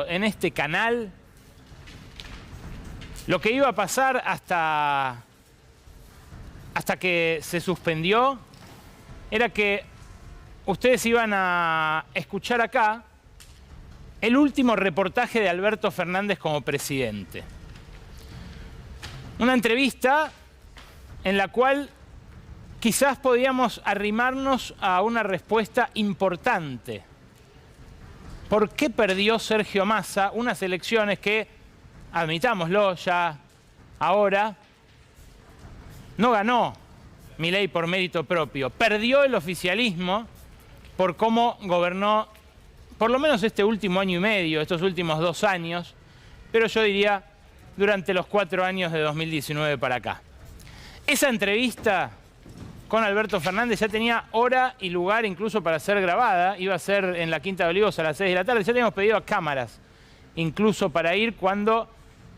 en este canal, lo que iba a pasar hasta que se suspendió era que ustedes iban a escuchar acá el último reportaje de Alberto Fernández como presidente. Una entrevista en la cual quizás podíamos arrimarnos a una respuesta importante. ¿Por qué perdió Sergio Massa unas elecciones que, admitámoslo ya ahora, no ganó Milei por mérito propio? Perdió el oficialismo por cómo gobernó por lo menos este último año y medio, estos últimos 2 años, pero yo diría durante los 4 años de 2019 para acá. Esa entrevista con Alberto Fernández ya tenía hora y lugar incluso para ser grabada. Iba a ser en la Quinta de Olivos a las 6 de la tarde. Ya teníamos pedido a cámaras incluso para ir cuando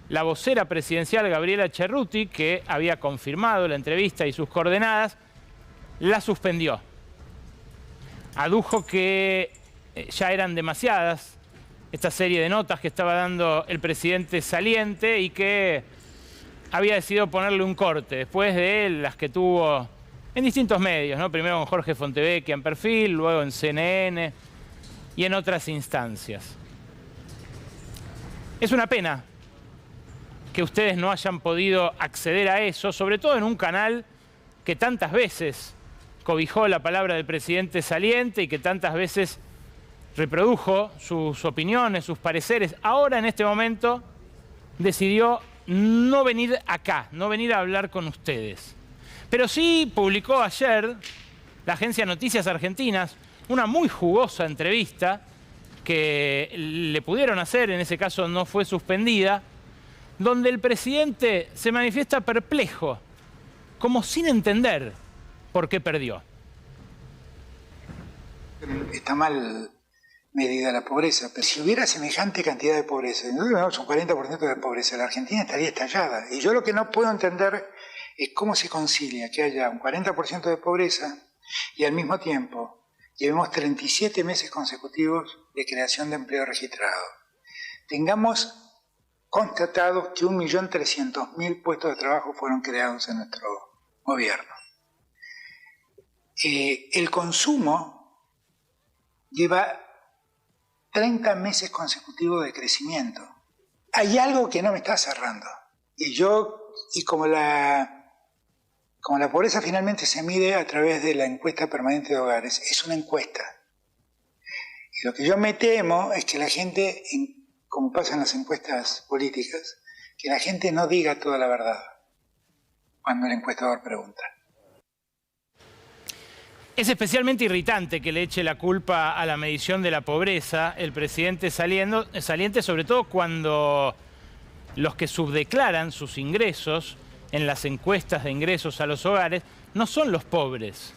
la vocera presidencial Gabriela Cerruti, que había confirmado la entrevista y sus coordenadas, la suspendió. Adujo que ya eran demasiadas esta serie de notas que estaba dando el presidente saliente y que había decidido ponerle un corte después de las que tuvo en distintos medios, ¿no? Primero con Jorge Fontevecchia en Perfil, luego en CNN y en otras instancias. Es una pena que ustedes no hayan podido acceder a eso, sobre todo en un canal que tantas veces cobijó la palabra del presidente saliente y que tantas veces reprodujo sus opiniones, sus pareceres. Ahora, en este momento, decidió no venir acá, no venir a hablar con ustedes. Pero sí publicó ayer la agencia Noticias Argentinas una muy jugosa entrevista que le pudieron hacer, en ese caso no fue suspendida, donde el presidente se manifiesta perplejo, como sin entender por qué perdió. Está mal medida la pobreza, pero si hubiera semejante cantidad de pobreza, nosotros tenemos un 40% de pobreza, la Argentina estaría estallada. Y yo lo que no puedo entender es cómo se concilia que haya un 40% de pobreza y al mismo tiempo llevemos 37 meses consecutivos de creación de empleo registrado. Tengamos constatados que 1.300.000 puestos de trabajo fueron creados en nuestro gobierno. El consumo lleva 30 meses consecutivos de crecimiento. Hay algo que no me está cerrando. Y como la pobreza finalmente se mide a través de la encuesta permanente de hogares, es una encuesta. Y lo que yo me temo es que la gente, como pasa en las encuestas políticas, que la gente no diga toda la verdad cuando el encuestador pregunta. Es especialmente irritante que le eche la culpa a la medición de la pobreza el presidente saliente, sobre todo cuando los que subdeclaran sus ingresos en las encuestas de ingresos a los hogares no son los pobres,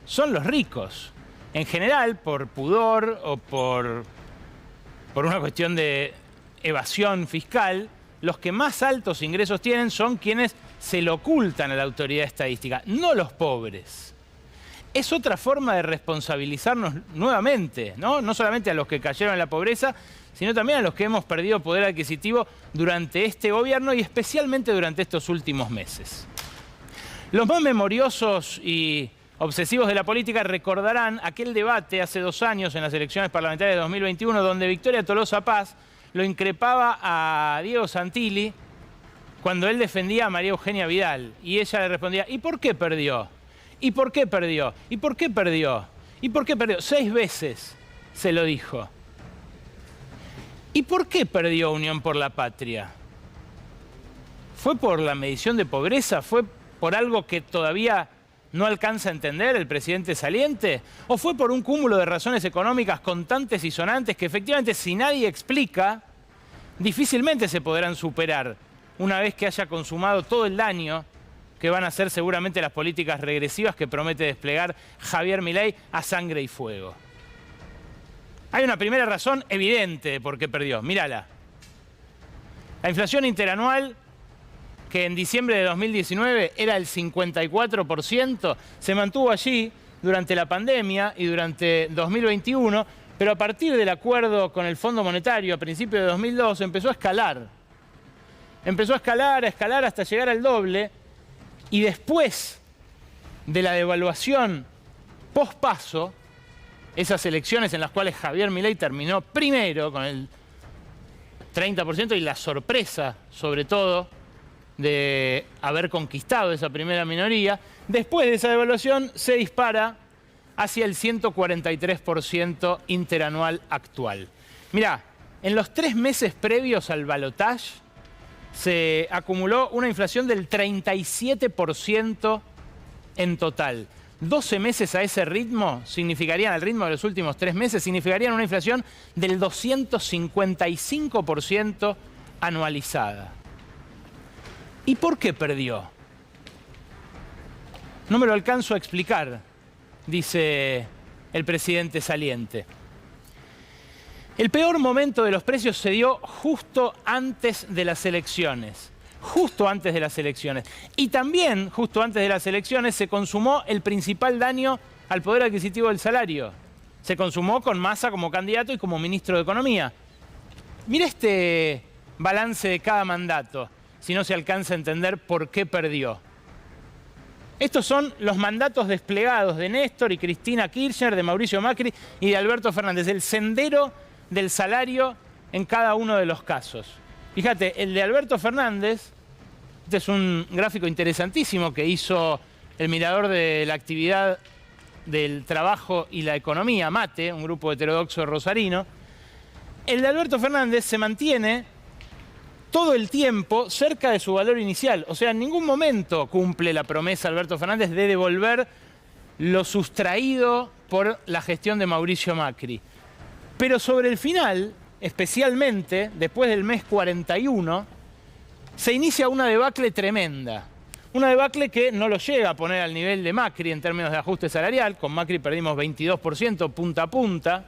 son los ricos. En general, por pudor o por una cuestión de evasión fiscal, los que más altos ingresos tienen son quienes se lo ocultan a la autoridad estadística, no los pobres. Es otra forma de responsabilizarnos nuevamente, ¿no? No solamente a los que cayeron en la pobreza, sino también a los que hemos perdido poder adquisitivo durante este gobierno y especialmente durante estos últimos meses. Los más memoriosos y obsesivos de la política recordarán aquel debate hace 2 años en las elecciones parlamentarias de 2021 donde Victoria Tolosa Paz lo increpaba a Diego Santilli cuando él defendía a María Eugenia Vidal y ella le respondía: ¿y por qué perdió? ¿Y por qué perdió? ¿Y por qué perdió? ¿Y por qué perdió? 6 veces se lo dijo. ¿Y por qué perdió Unión por la Patria? ¿Fue por la medición de pobreza? ¿Fue por algo que todavía no alcanza a entender el presidente saliente? ¿O fue por un cúmulo de razones económicas contantes y sonantes que efectivamente, si nadie explica, difícilmente se podrán superar una vez que haya consumado todo el daño que van a ser seguramente las políticas regresivas que promete desplegar Javier Milei a sangre y fuego? Hay una primera razón evidente de por qué perdió. Mírala. La inflación interanual, que en diciembre de 2019 era el 54%, se mantuvo allí durante la pandemia y durante 2021 Pero a partir del acuerdo con el Fondo Monetario a principios de 2002 empezó a escalar. Empezó a escalar hasta llegar al doble, y después de la devaluación post-Paso, esas elecciones en las cuales Javier Milei terminó primero con el 30% y la sorpresa, sobre todo, de haber conquistado esa primera minoría, después de esa devaluación se dispara hacia el 143% interanual actual. Mirá, en los 3 meses previos al balotaje se acumuló una inflación del 37% en total. 12 meses a ese ritmo significarían, al ritmo de los últimos 3 meses, significarían una inflación del 255% anualizada. ¿Y por qué perdió? No me lo alcanzo a explicar, dice el presidente saliente. El peor momento de los precios se dio justo antes de las elecciones. Justo antes de las elecciones. Y también, justo antes de las elecciones, se consumó el principal daño al poder adquisitivo del salario. Se consumó con Massa como candidato y como ministro de Economía. Mira este balance de cada mandato, si no se alcanza a entender por qué perdió. Estos son los mandatos desplegados de Néstor y Cristina Kirchner, de Mauricio Macri y de Alberto Fernández. El sendero del salario en cada uno de los casos. Fíjate, el de Alberto Fernández, este es un gráfico interesantísimo que hizo el Mirador de la Actividad del Trabajo y la Economía, MATE, un grupo heterodoxo rosarino. El de Alberto Fernández se mantiene todo el tiempo cerca de su valor inicial. O sea, en ningún momento cumple la promesa Alberto Fernández de devolver lo sustraído por la gestión de Mauricio Macri. Pero sobre el final, especialmente después del mes 41, se inicia una debacle tremenda. Una debacle que no lo llega a poner al nivel de Macri en términos de ajuste salarial. Con Macri perdimos 22% punta a punta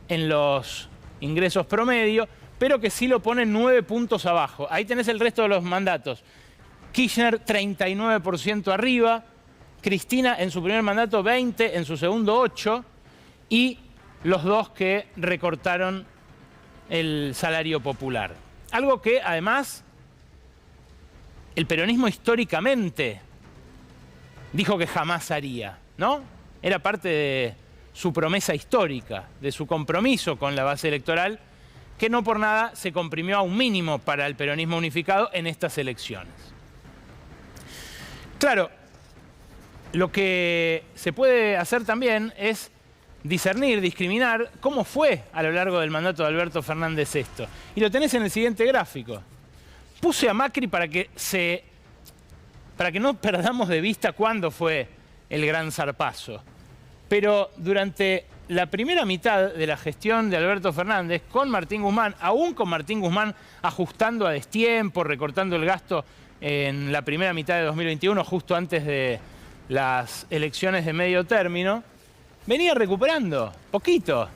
en los ingresos promedio, pero que sí lo pone 9 puntos abajo. Ahí tenés el resto de los mandatos. Kirchner 39% arriba, Cristina en su primer mandato 20%, en su segundo 8%, y los dos que recortaron el salario popular. Algo que además el peronismo históricamente dijo que jamás haría, ¿no? Era parte de su promesa histórica, de su compromiso con la base electoral, que no por nada se comprimió a un mínimo para el peronismo unificado en estas elecciones. Claro, lo que se puede hacer también es discernir, discriminar cómo fue a lo largo del mandato de Alberto Fernández esto. Y lo tenés en el siguiente gráfico. Puse a Macri para que no perdamos de vista cuándo fue el gran zarpazo. Pero durante la primera mitad de la gestión de Alberto Fernández, con Martín Guzmán, aún con Martín Guzmán ajustando a destiempo, recortando el gasto en la primera mitad de 2021, justo antes de las elecciones de medio término, venía recuperando, poquito,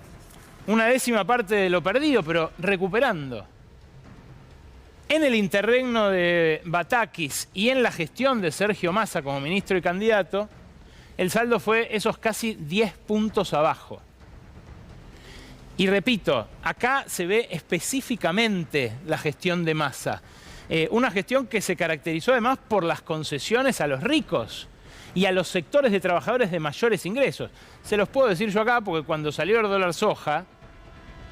una décima parte de lo perdido, pero recuperando. En el interregno de Batakis y en la gestión de Sergio Massa como ministro y candidato, el saldo fue esos casi 10 puntos abajo. Y repito, acá se ve específicamente la gestión de Massa. Una gestión que se caracterizó además por las concesiones a los ricos y a los sectores de trabajadores de mayores ingresos. Se los puedo decir yo acá porque cuando salió el dólar soja,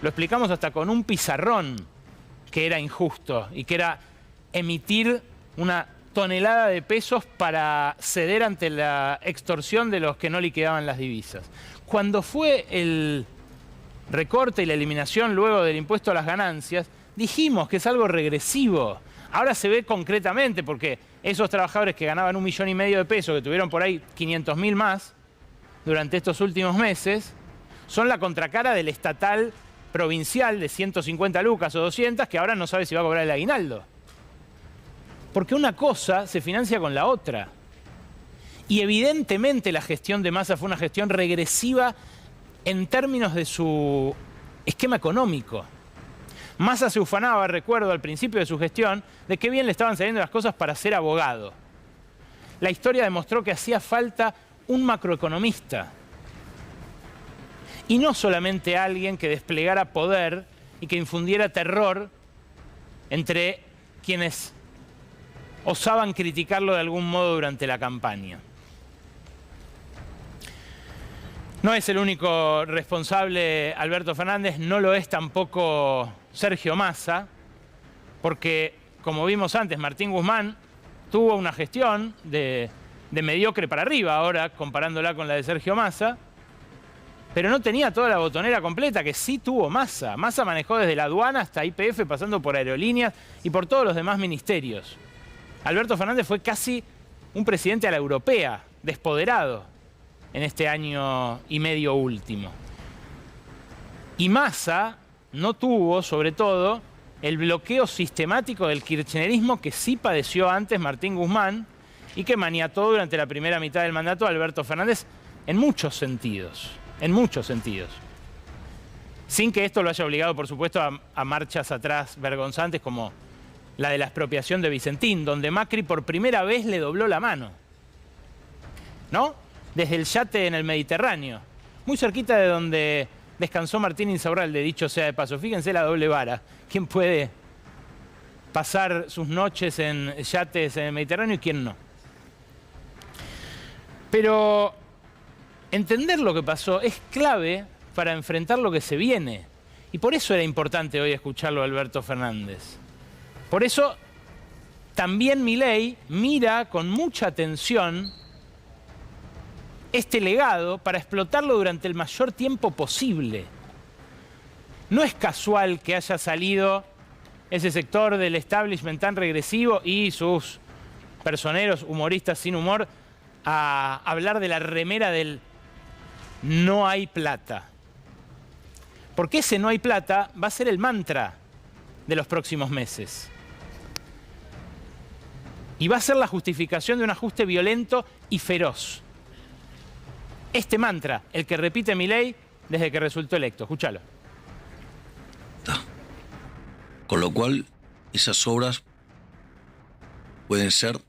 lo explicamos hasta con un pizarrón que era injusto y que era emitir una tonelada de pesos para ceder ante la extorsión de los que no liquidaban las divisas. Cuando fue el recorte y la eliminación luego del impuesto a las ganancias, dijimos que es algo regresivo. Ahora se ve concretamente porque esos trabajadores que ganaban 1,5 millones de pesos, que tuvieron por ahí 500.000 más durante estos últimos meses, son la contracara del estatal provincial de 150 lucas o 200, que ahora no sabe si va a cobrar el aguinaldo. Porque una cosa se financia con la otra. Y evidentemente la gestión de Massa fue una gestión regresiva en términos de su esquema económico. Massa se ufanaba, recuerdo, al principio de su gestión, de qué bien le estaban saliendo las cosas para ser abogado. La historia demostró que hacía falta un macroeconomista. y no solamente alguien que desplegara poder y que infundiera terror entre quienes osaban criticarlo de algún modo durante la campaña. No es el único responsable Alberto Fernández, no lo es tampoco Sergio Massa, porque, como vimos antes, Martín Guzmán tuvo una gestión de mediocre para arriba ahora, comparándola con la de Sergio Massa, pero no tenía toda la botonera completa que sí tuvo Massa. Massa manejó desde la aduana hasta YPF, pasando por aerolíneas y por todos los demás ministerios. Alberto Fernández fue casi un presidente a la europea, despoderado en este año y medio último. Y Massa no tuvo, sobre todo, el bloqueo sistemático del kirchnerismo que sí padeció antes Martín Guzmán y que maniató durante la primera mitad del mandato a Alberto Fernández en muchos sentidos. En muchos sentidos. Sin que esto lo haya obligado, por supuesto, a marchas atrás vergonzantes como la de la expropiación de Vicentín, donde Macri por primera vez le dobló la mano, ¿no? Desde el yate en el Mediterráneo, muy cerquita de donde descansó Martín Insaurralde, dicho sea de paso. Fíjense la doble vara. ¿Quién puede pasar sus noches en yates en el Mediterráneo y quién no? Pero entender lo que pasó es clave para enfrentar lo que se viene. Y por eso era importante hoy escucharlo a Alberto Fernández. Por eso también Milei mira con mucha atención este legado para explotarlo durante el mayor tiempo posible. No es casual que haya salido ese sector del establishment tan regresivo y sus personeros humoristas sin humor a hablar de la remera del no hay plata. Porque ese no hay plata va a ser el mantra de los próximos meses. Y va a ser la justificación de un ajuste violento y feroz. Este mantra, el que repite Milei desde que resultó electo. Escúchalo. Con lo cual, esas obras pueden ser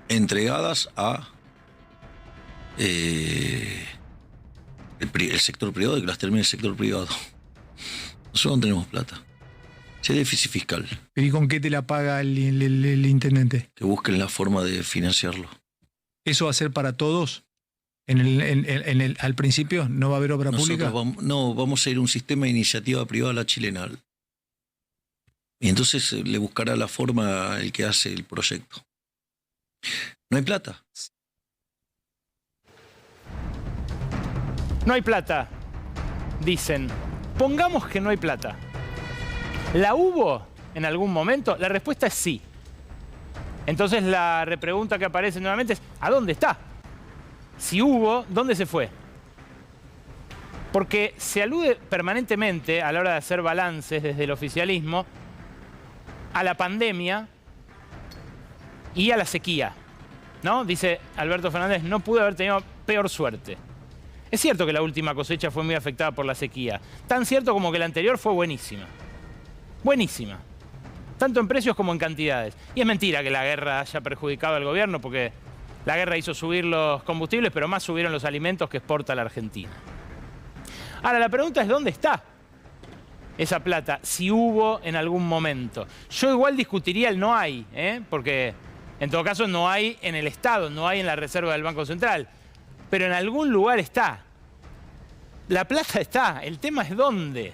entregadas a el sector privado y que las termine el sector privado. Nosotros no tenemos plata. Si hay déficit fiscal. ¿Y con qué te la paga el intendente? Que busquen la forma de financiarlo. ¿Eso va a ser para todos? Al principio no va a haber obra pública. Vamos a ir a un sistema de iniciativa privada a la chilena. Y entonces le buscará la forma el que hace el proyecto. No hay plata. No hay plata, dicen. Pongamos que no hay plata. ¿La hubo en algún momento? La respuesta es sí. Entonces la repregunta que aparece nuevamente es ¿a dónde está? Si hubo, ¿dónde se fue? Porque se alude permanentemente a la hora de hacer balances desde el oficialismo a la pandemia y a la sequía, ¿no? Dice Alberto Fernández, no pudo haber tenido peor suerte. Es cierto que la última cosecha fue muy afectada por la sequía. Tan cierto como que la anterior fue buenísima. Buenísima. Tanto en precios como en cantidades. Y es mentira que la guerra haya perjudicado al gobierno, porque la guerra hizo subir los combustibles, pero más subieron los alimentos que exporta la Argentina. Ahora, la pregunta es ¿dónde está esa plata? Si hubo en algún momento. Yo igual discutiría el no hay, porque en todo caso no hay en el Estado, no hay en la reserva del Banco Central. Pero en algún lugar está. La plata está, el tema es dónde.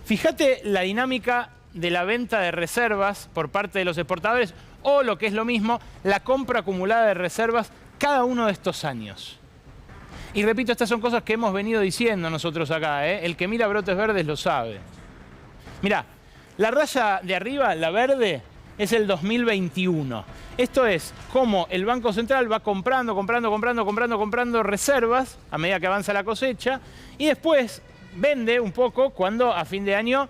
Fíjate la dinámica de la venta de reservas por parte de los exportadores o, lo que es lo mismo, la compra acumulada de reservas cada uno de estos años. Y repito, estas son cosas que hemos venido diciendo nosotros acá, El que mira brotes verdes lo sabe. Mirá, la raya de arriba, la verde, es el 2021. Esto es cómo el Banco Central va comprando reservas a medida que avanza la cosecha y después vende un poco cuando a fin de año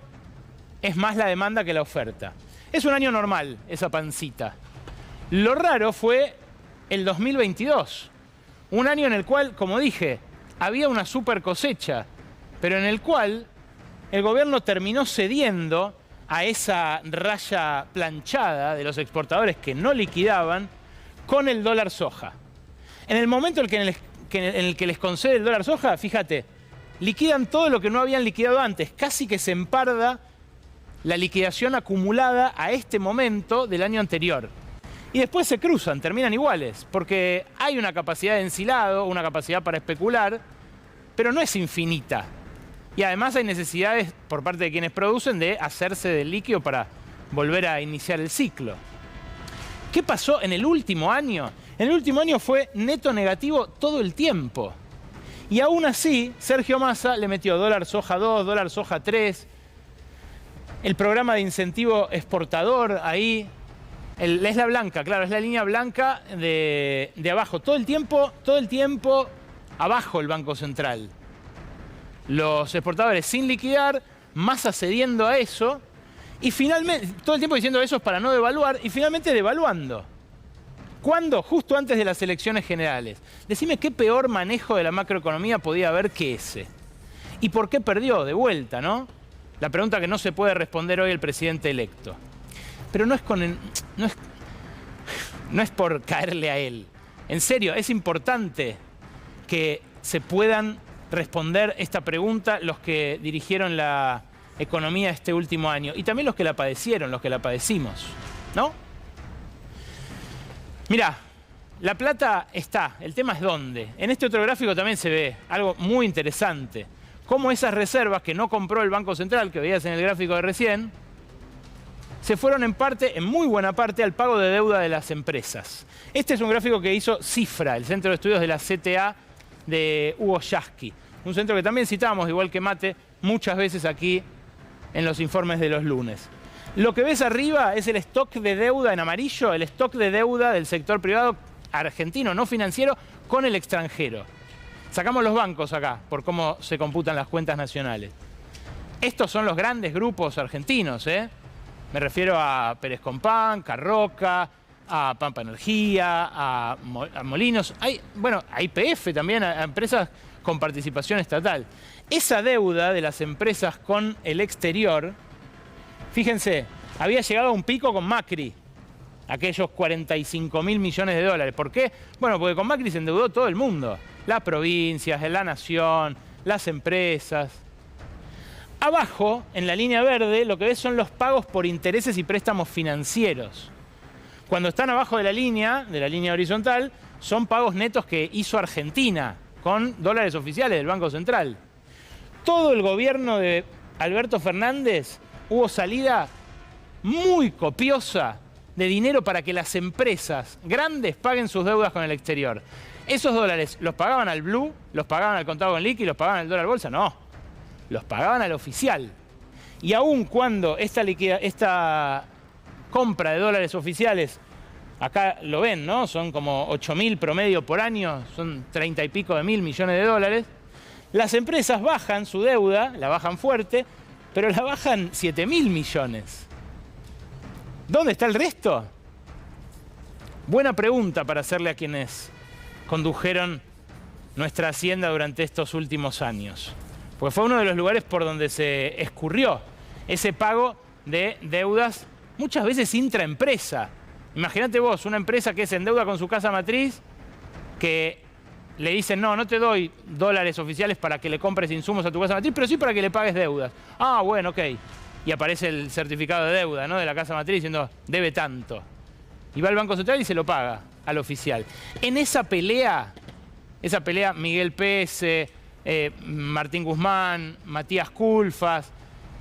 es más la demanda que la oferta. Es un año normal esa pancita. Lo raro fue el 2022. Un año en el cual, como dije, había una super cosecha, pero en el cual el gobierno terminó cediendo a esa raya planchada de los exportadores que no liquidaban con el dólar soja. En el momento en en el que les concede el dólar soja, fíjate, liquidan todo lo que no habían liquidado antes. Casi que se emparda la liquidación acumulada a este momento del año anterior. Y después se cruzan, terminan iguales, porque hay una capacidad de ensilado, una capacidad para especular, pero no es infinita. Y además hay necesidades por parte de quienes producen de hacerse del líquido para volver a iniciar el ciclo. ¿Qué pasó en el último año? En el último año fue neto negativo todo el tiempo. Y aún así, Sergio Massa le metió dólar soja 2, dólar soja 3, el programa de incentivo exportador ahí, es la blanca, claro, es la línea blanca de abajo. Todo el tiempo abajo el Banco Central. Los exportadores sin liquidar, Massa cediendo a eso, y finalmente, todo el tiempo diciendo eso es para no devaluar, y finalmente devaluando. ¿Cuándo? Justo antes de las elecciones generales. Decime qué peor manejo de la macroeconomía podía haber que ese. ¿Y por qué perdió? De vuelta, ¿no? La pregunta que no se puede responder hoy el presidente electo. Pero no es por caerle a él. En serio, es importante que se puedan responder esta pregunta los que dirigieron la economía este último año y también los que la padecieron, los que la padecimos, ¿no? Mirá, la plata está, el tema es dónde. En este otro gráfico también se ve algo muy interesante. Cómo esas reservas que no compró el Banco Central, que veías en el gráfico de recién, se fueron en muy buena parte, al pago de deuda de las empresas. Este es un gráfico que hizo Cifra, el Centro de Estudios de la CTA de Hugo Yasky. Un centro que también citamos, igual que Mate, muchas veces aquí en los informes de los lunes. Lo que ves arriba es el stock de deuda en amarillo, el stock de deuda del sector privado argentino, no financiero, con el extranjero. Sacamos los bancos acá, por cómo se computan las cuentas nacionales. Estos son los grandes grupos argentinos, ¿eh? Me refiero a Pérez Compán, Carroca, a Pampa Energía, a Molinos, a YPF también, a empresas con participación estatal. Esa deuda de las empresas con el exterior, fíjense, había llegado a un pico con Macri, aquellos 45.000 millones de dólares. ¿Por qué? Bueno, porque con Macri se endeudó todo el mundo. Las provincias, la nación, las empresas. Abajo, en la línea verde, lo que ves son los pagos por intereses y préstamos financieros. Cuando están abajo de la línea horizontal, son pagos netos que hizo Argentina con dólares oficiales del Banco Central. Todo el gobierno de Alberto Fernández hubo salida muy copiosa de dinero para que las empresas grandes paguen sus deudas con el exterior. ¿Esos dólares los pagaban al blue, los pagaban al contado con liqui, los pagaban al dólar bolsa? No, los pagaban al oficial. Y aun cuando esta compra de dólares oficiales, acá lo ven, ¿no? Son como 8.000 promedio por año, son 30 y pico de mil millones de dólares. Las empresas bajan su deuda, la bajan fuerte, pero la bajan 7.000 millones. ¿Dónde está el resto? Buena pregunta para hacerle a quienes condujeron nuestra hacienda durante estos últimos años. Porque fue uno de los lugares por donde se escurrió ese pago de deudas, muchas veces intraempresa. Imagínate vos, una empresa que se endeuda con su casa matriz, que le dicen, no te doy dólares oficiales para que le compres insumos a tu casa matriz, pero sí para que le pagues deudas. Ah, bueno, ok. Y aparece el certificado de deuda, ¿no?, de la casa matriz diciendo, debe tanto. Y va al Banco Central y se lo paga al oficial. En esa pelea Miguel Pese, Martín Guzmán, Matías Culfas,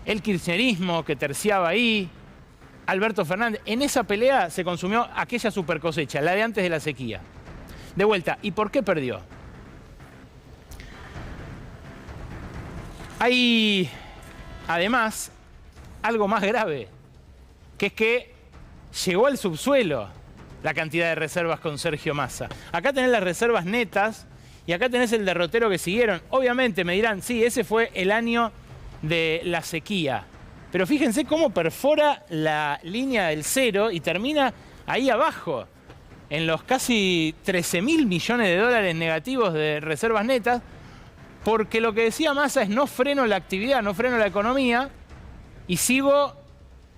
el kirchnerismo que terciaba ahí, Alberto Fernández, en esa pelea se consumió aquella super cosecha, la de antes de la sequía. De vuelta, ¿y por qué perdió? Hay, además, algo más grave, que es que llegó al subsuelo la cantidad de reservas con Sergio Massa. Acá tenés las reservas netas y acá tenés el derrotero que siguieron. Obviamente me dirán, sí, ese fue el año de la sequía. Pero fíjense cómo perfora la línea del cero y termina ahí abajo, en los casi 13.000 millones de dólares negativos de reservas netas, porque lo que decía Massa es no freno la actividad, no freno la economía y sigo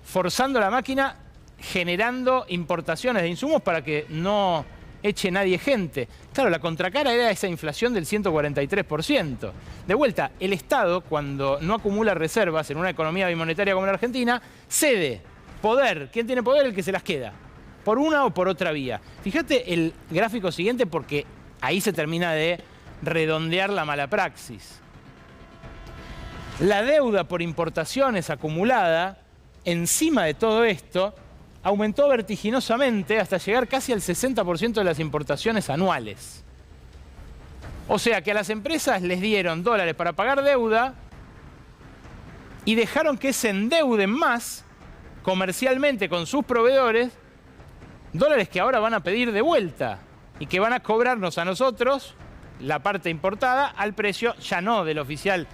forzando la máquina generando importaciones de insumos para que no eche nadie gente. Claro, la contracara era esa inflación del 143%. De vuelta, el Estado, cuando no acumula reservas en una economía bimonetaria como la Argentina, cede poder. ¿Quién tiene poder? El que se las queda. Por una o por otra vía. Fíjate el gráfico siguiente porque ahí se termina de redondear la mala praxis. La deuda por importaciones acumulada, encima de todo esto, aumentó vertiginosamente hasta llegar casi al 60% de las importaciones anuales. O sea que a las empresas les dieron dólares para pagar deuda y dejaron que se endeuden más comercialmente con sus proveedores, dólares que ahora van a pedir de vuelta y que van a cobrarnos a nosotros, la parte importada, al precio ya no del oficial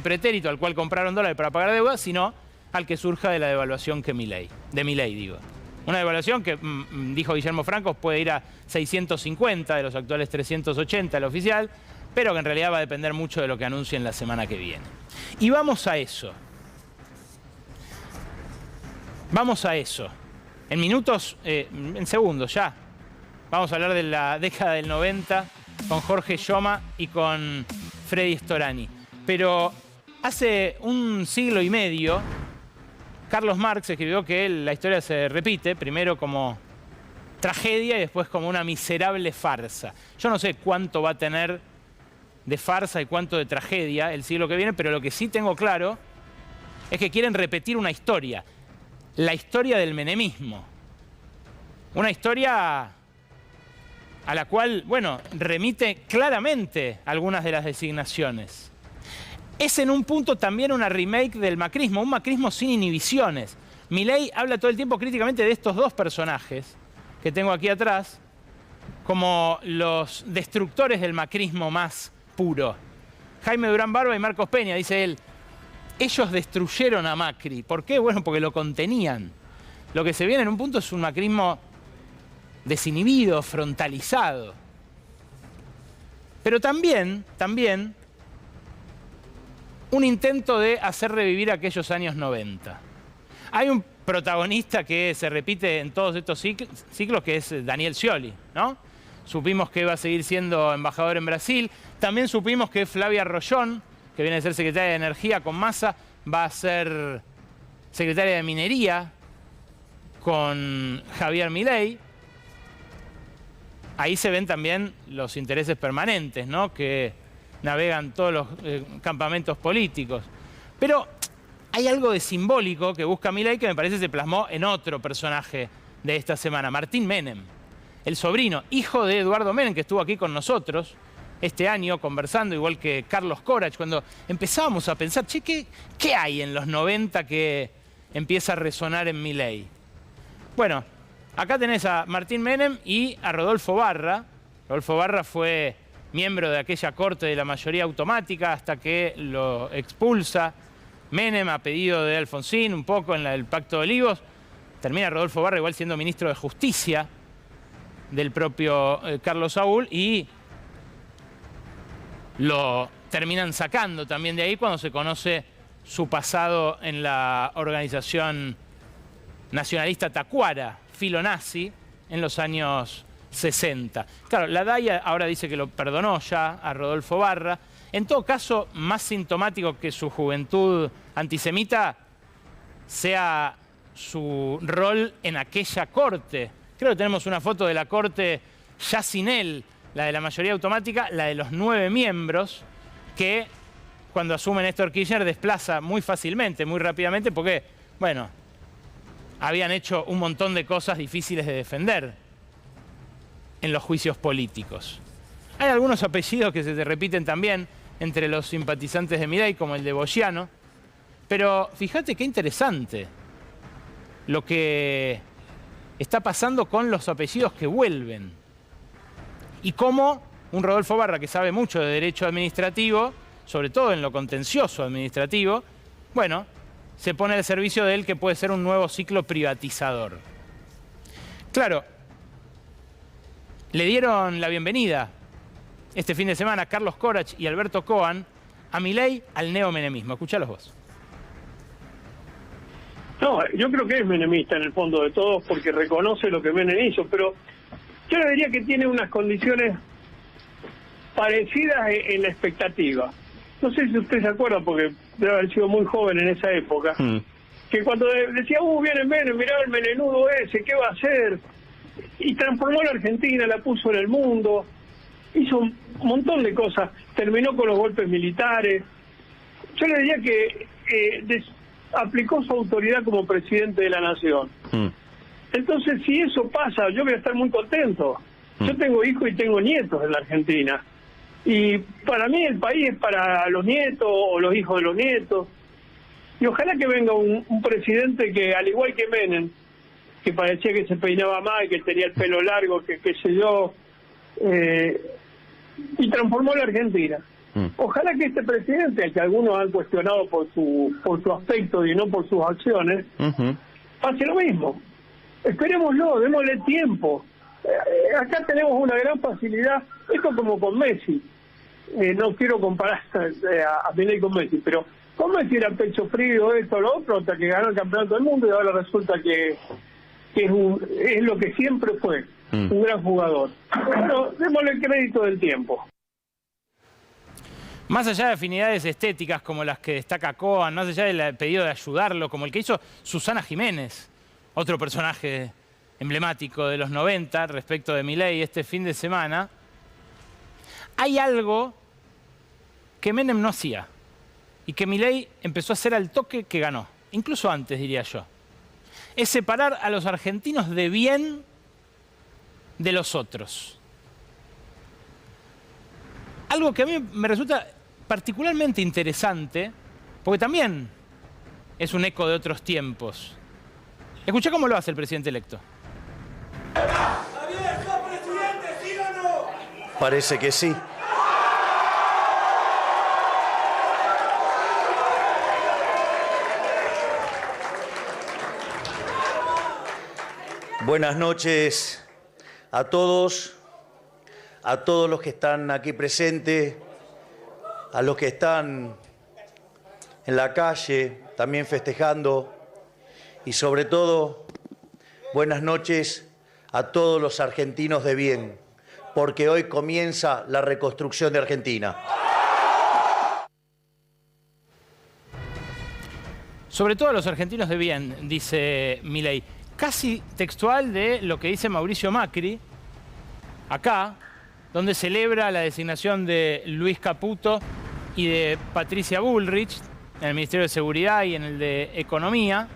pretérito al cual compraron dólares para pagar deuda, sino al que surja de la devaluación de Milei, digo. Una devaluación que, dijo Guillermo Franco, puede ir a 650 de los actuales 380 el oficial, pero que en realidad va a depender mucho de lo que anuncien la semana que viene. Y vamos a eso. Vamos a eso. En minutos, en segundos ya. Vamos a hablar de la década del 90 con Jorge Yoma y con Freddy Storani. Pero hace un siglo y medio, Carlos Marx escribió que la historia se repite, primero como tragedia y después como una miserable farsa. Yo no sé cuánto va a tener de farsa y cuánto de tragedia el siglo que viene, pero lo que sí tengo claro es que quieren repetir una historia, la historia del menemismo. Una historia a la cual, bueno, remite claramente algunas de las designaciones. Es en un punto también una remake del macrismo, un macrismo sin inhibiciones. Milei habla todo el tiempo críticamente de estos dos personajes que tengo aquí atrás como los destructores del macrismo más puro. Jaime Durán Barba y Marcos Peña, dice él, ellos destruyeron a Macri. ¿Por qué? Bueno, porque lo contenían. Lo que se viene en un punto es un macrismo desinhibido, frontalizado. Pero también un intento de hacer revivir aquellos años 90. Hay un protagonista que se repite en todos estos ciclos, que es Daniel Scioli, ¿no? Supimos que va a seguir siendo embajador en Brasil. También supimos que Flavia Rollón, que viene a ser secretaria de Energía con Massa, va a ser secretaria de Minería con Javier Milei. Ahí se ven también los intereses permanentes, ¿no?, que navegan todos los campamentos políticos. Pero hay algo de simbólico que busca Milei que me parece se plasmó en otro personaje de esta semana, Martín Menem, el sobrino, hijo de Eduardo Menem, que estuvo aquí con nosotros este año conversando, igual que Carlos Corach, cuando empezábamos a pensar, che, ¿qué hay en los 90 que empieza a resonar en Milei? Bueno, acá tenés a Martín Menem y a Rodolfo Barra. Rodolfo Barra fue miembro de aquella corte de la mayoría automática hasta que lo expulsa Menem a pedido de Alfonsín, un poco en el Pacto de Olivos. Termina Rodolfo Barra igual siendo ministro de Justicia del propio Carlos Saúl y lo terminan sacando también de ahí cuando se conoce su pasado en la organización nacionalista Tacuara, filonazi, en los años 60. Claro, la DAIA ahora dice que lo perdonó ya a Rodolfo Barra. En todo caso, más sintomático que su juventud antisemita sea su rol en aquella corte. Creo que tenemos una foto de la corte ya sin él, la de la mayoría automática, la de los 9 miembros, que cuando asume Néstor Kirchner desplaza muy fácilmente, muy rápidamente, porque, bueno, habían hecho un montón de cosas difíciles de defender en los juicios políticos. Hay algunos apellidos que se repiten también entre los simpatizantes de Milei, como el de Bogiano, pero fíjate qué interesante lo que está pasando con los apellidos que vuelven. Y cómo un Rodolfo Barra, que sabe mucho de derecho administrativo, sobre todo en lo contencioso administrativo, bueno, se pone al servicio de él, que puede ser un nuevo ciclo privatizador. Claro, le dieron la bienvenida este fin de semana Carlos Corach y Alberto Cohen a Milei al neomenemismo. Escuchalos vos. No, yo creo que es menemista en el fondo de todos porque reconoce lo que Menem hizo, pero yo le diría que tiene unas condiciones parecidas en la expectativa. No sé si usted se acuerda, porque debe haber sido muy joven en esa época, que cuando decía, viene Menem, mirá el melenudo ese, ¿qué va a hacer? Y transformó la Argentina, la puso en el mundo, hizo un montón de cosas, terminó con los golpes militares. Yo le diría que aplicó su autoridad como presidente de la nación. Entonces, si eso pasa, yo voy a estar muy contento. Yo tengo hijos y tengo nietos en la Argentina. Y para mí el país es para los nietos o los hijos de los nietos. Y ojalá que venga un presidente que, al igual que Menem, que parecía que se peinaba mal, que tenía el pelo largo, que qué sé yo, y transformó la Argentina. Ojalá que este presidente, al que algunos han cuestionado por su aspecto y no por sus acciones, pase lo mismo. Esperémoslo, démosle tiempo. Acá tenemos una gran facilidad, esto como con Messi. No quiero comparar a Milei con Messi, pero con Messi era pecho frío, esto, lo otro, hasta que ganó el campeonato del mundo y ahora resulta que es lo que siempre fue, un gran jugador. Bueno, démosle el crédito del tiempo. Más allá de afinidades estéticas como las que destaca Kohan, más allá del pedido de ayudarlo, como el que hizo Susana Jiménez, otro personaje emblemático de los 90 respecto de Milei este fin de semana, hay algo que Menem no hacía y que Milei empezó a hacer al toque que ganó, incluso antes, diría yo. Es separar a los argentinos de bien de los otros. Algo que a mí me resulta particularmente interesante, porque también es un eco de otros tiempos. Escuché cómo lo hace el presidente electo. Javier, ¿sos presidente, sí o no? Parece que sí. Buenas noches a todos los que están aquí presentes, a los que están en la calle también festejando y sobre todo buenas noches a todos los argentinos de bien, porque hoy comienza la reconstrucción de Argentina. Sobre todo a los argentinos de bien, dice Milei. Casi textual de lo que dice Mauricio Macri, acá, donde celebra la designación de Luis Caputo y de Patricia Bullrich en el Ministerio de Seguridad y en el de Economía.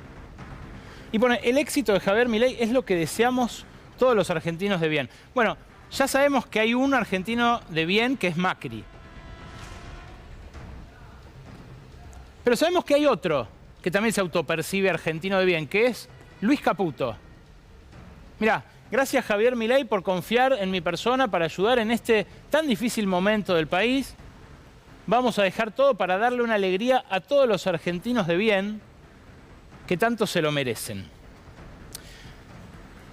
Y pone, el éxito de Javier Milei es lo que deseamos todos los argentinos de bien. Bueno, ya sabemos que hay un argentino de bien que es Macri. Pero sabemos que hay otro que también se autopercibe argentino de bien, que es Luis Caputo. Mirá, gracias Javier Milei por confiar en mi persona para ayudar en este tan difícil momento del país. Vamos a dejar todo para darle una alegría a todos los argentinos de bien que tanto se lo merecen.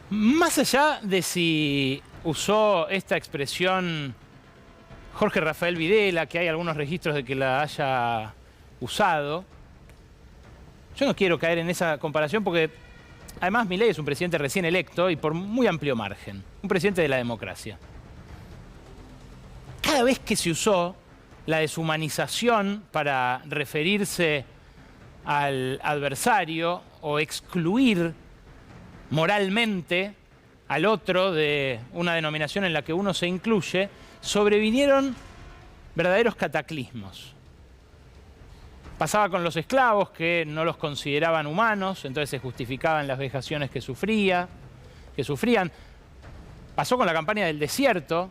Más allá de si usó esta expresión Jorge Rafael Videla, que hay algunos registros de que la haya usado, yo no quiero caer en esa comparación porque además Milei es un presidente recién electo y por muy amplio margen, un presidente de la democracia. Cada vez que se usó la deshumanización para referirse al adversario o excluir moralmente al otro de una denominación en la que uno se incluye, sobrevinieron verdaderos cataclismos. Pasaba con los esclavos, que no los consideraban humanos, entonces se justificaban las vejaciones que sufrían. Pasó con la campaña del desierto,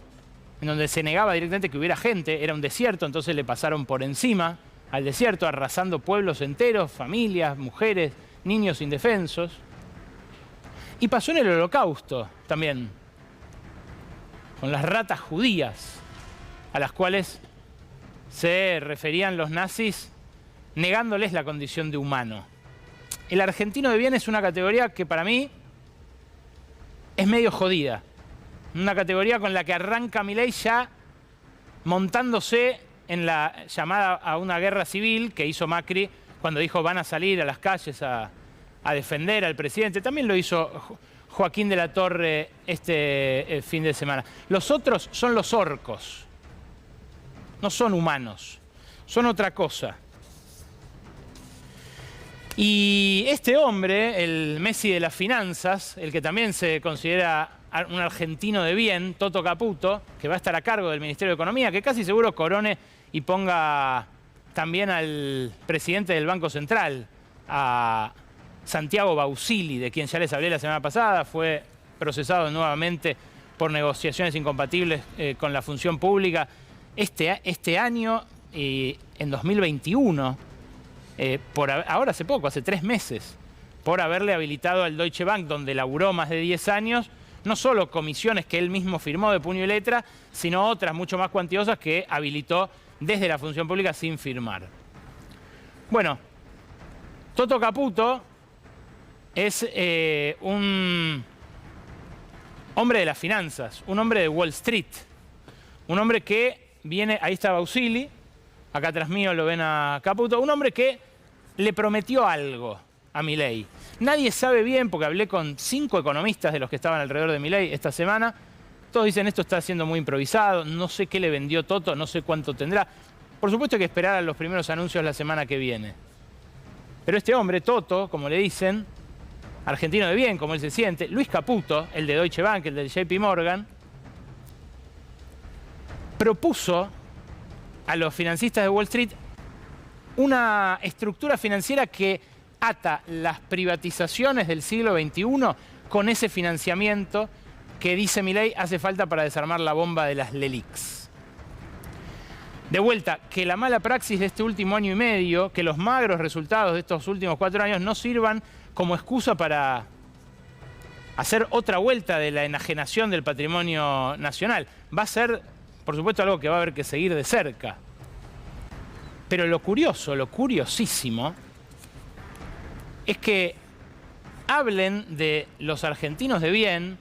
en donde se negaba directamente que hubiera gente, era un desierto, entonces le pasaron por encima al desierto, arrasando pueblos enteros, familias, mujeres, niños indefensos. Y pasó en el Holocausto también, con las ratas judías, a las cuales se referían los nazis negándoles la condición de humano. El argentino de bien es una categoría que para mí es medio jodida. Una categoría con la que arranca Milei ya montándose en la llamada a una guerra civil que hizo Macri cuando dijo van a salir a las calles a defender al presidente. También lo hizo Joaquín de la Torre este fin de semana. Los otros son los orcos. No son humanos. Son otra cosa. Y este hombre, el Messi de las finanzas, el que también se considera un argentino de bien, Toto Caputo, que va a estar a cargo del Ministerio de Economía, que casi seguro corone y ponga también al presidente del Banco Central, a Santiago Bausili, de quien ya les hablé la semana pasada, fue procesado nuevamente por negociaciones incompatibles con la función pública. Este año, en 2021, ahora hace poco, hace 3 meses, por haberle habilitado al Deutsche Bank, donde laburó más de 10 años, no solo comisiones que él mismo firmó de puño y letra, sino otras mucho más cuantiosas que habilitó desde la función pública sin firmar. Bueno, Toto Caputo es un hombre de las finanzas, un hombre de Wall Street, un hombre que viene, ahí está Bausili, acá atrás mío lo ven a Caputo, un hombre que le prometió algo a Milei. Nadie sabe bien, porque hablé con 5 economistas de los que estaban alrededor de Milei esta semana. Todos dicen esto está siendo muy improvisado, no sé qué le vendió Toto, no sé cuánto tendrá. Por supuesto hay que esperar a los primeros anuncios la semana que viene. Pero este hombre, Toto, como le dicen, argentino de bien, como él se siente, Luis Caputo, el de Deutsche Bank, el del JP Morgan, propuso a los financistas de Wall Street una estructura financiera que ata las privatizaciones del siglo XXI con ese financiamiento que, dice Milei, hace falta para desarmar la bomba de las LELIQs. De vuelta, que la mala praxis de este último año y medio, que los magros resultados de estos últimos 4 años no sirvan como excusa para hacer otra vuelta de la enajenación del patrimonio nacional. Va a ser, por supuesto, algo que va a haber que seguir de cerca. Pero lo curioso, lo curiosísimo, es que hablen de los argentinos de bien,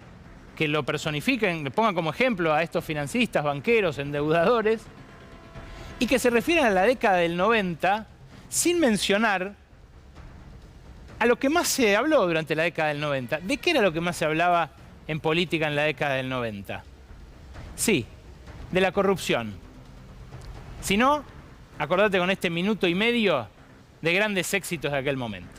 que lo personifiquen, le pongan como ejemplo a estos financistas, banqueros, endeudadores, y que se refieran a la década del 90 sin mencionar a lo que más se habló durante la década del 90. ¿De qué era lo que más se hablaba en política en la década del 90? Sí, de la corrupción. Si no, acordate con este minuto y medio de grandes éxitos de aquel momento.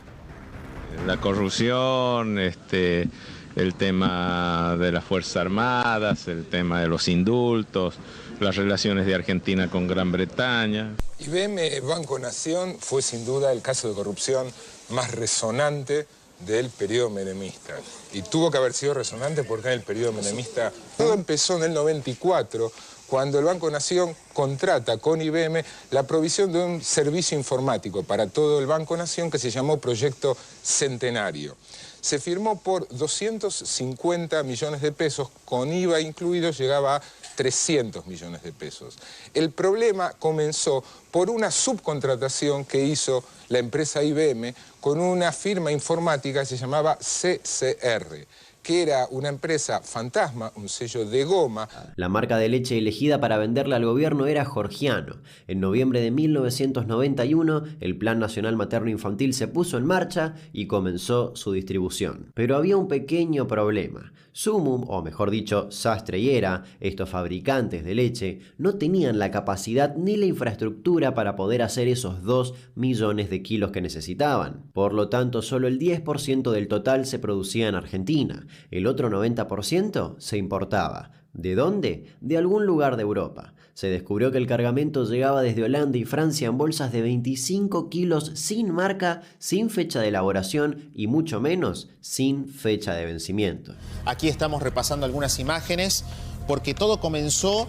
La corrupción, el tema de las Fuerzas Armadas, el tema de los indultos, las relaciones de Argentina con Gran Bretaña. IBM Banco Nación fue sin duda el caso de corrupción más resonante del periodo menemista. Y tuvo que haber sido resonante porque en el periodo menemista todo empezó en el 94, cuando el Banco Nación contrata con IBM la provisión de un servicio informático para todo el Banco Nación que se llamó Proyecto Centenario. Se firmó por 250 millones de pesos, con IVA incluido llegaba a 300 millones de pesos. El problema comenzó por una subcontratación que hizo la empresa IBM con una firma informática que se llamaba CCR, que era una empresa fantasma, un sello de goma. La marca de leche elegida para venderla al gobierno era Georgiano. En noviembre de 1991, el Plan Nacional Materno-Infantil se puso en marcha y comenzó su distribución. Pero había un pequeño problema. Sumum, o mejor dicho, Sastre y Era, estos fabricantes de leche, no tenían la capacidad ni la infraestructura para poder hacer esos 2 millones de kilos que necesitaban. Por lo tanto, solo el 10% del total se producía en Argentina. El otro 90% se importaba. ¿De dónde? De algún lugar de Europa. Se descubrió que el cargamento llegaba desde Holanda y Francia en bolsas de 25 kilos sin marca, sin fecha de elaboración y mucho menos sin fecha de vencimiento. Aquí estamos repasando algunas imágenes porque todo comenzó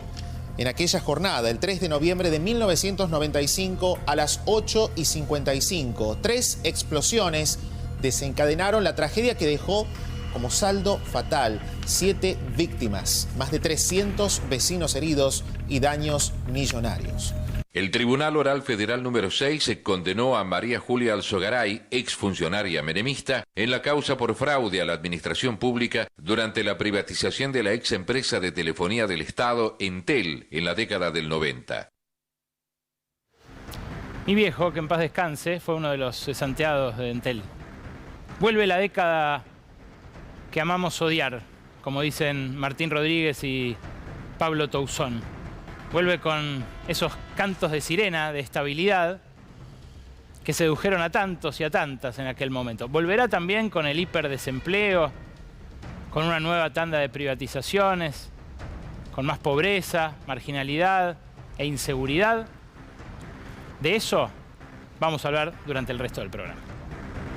en aquella jornada, el 3 de noviembre de 1995 a las 8:55. 3 explosiones desencadenaron la tragedia que dejó como saldo fatal 7 víctimas, más de 300 vecinos heridos y daños millonarios. El Tribunal Oral Federal número 6 condenó a María Julia Alzogaray, exfuncionaria menemista, en la causa por fraude a la administración pública durante la privatización de la ex empresa de telefonía del Estado, Entel, en la década del 90. Mi viejo, que en paz descanse, fue uno de los cesanteados de Entel. Vuelve la década que amamos odiar, como dicen Martín Rodríguez y Pablo Toussaint. Vuelve con esos cantos de sirena, de estabilidad, que sedujeron a tantos y a tantas en aquel momento. Volverá también con el hiperdesempleo, con una nueva tanda de privatizaciones, con más pobreza, marginalidad e inseguridad. De eso vamos a hablar durante el resto del programa.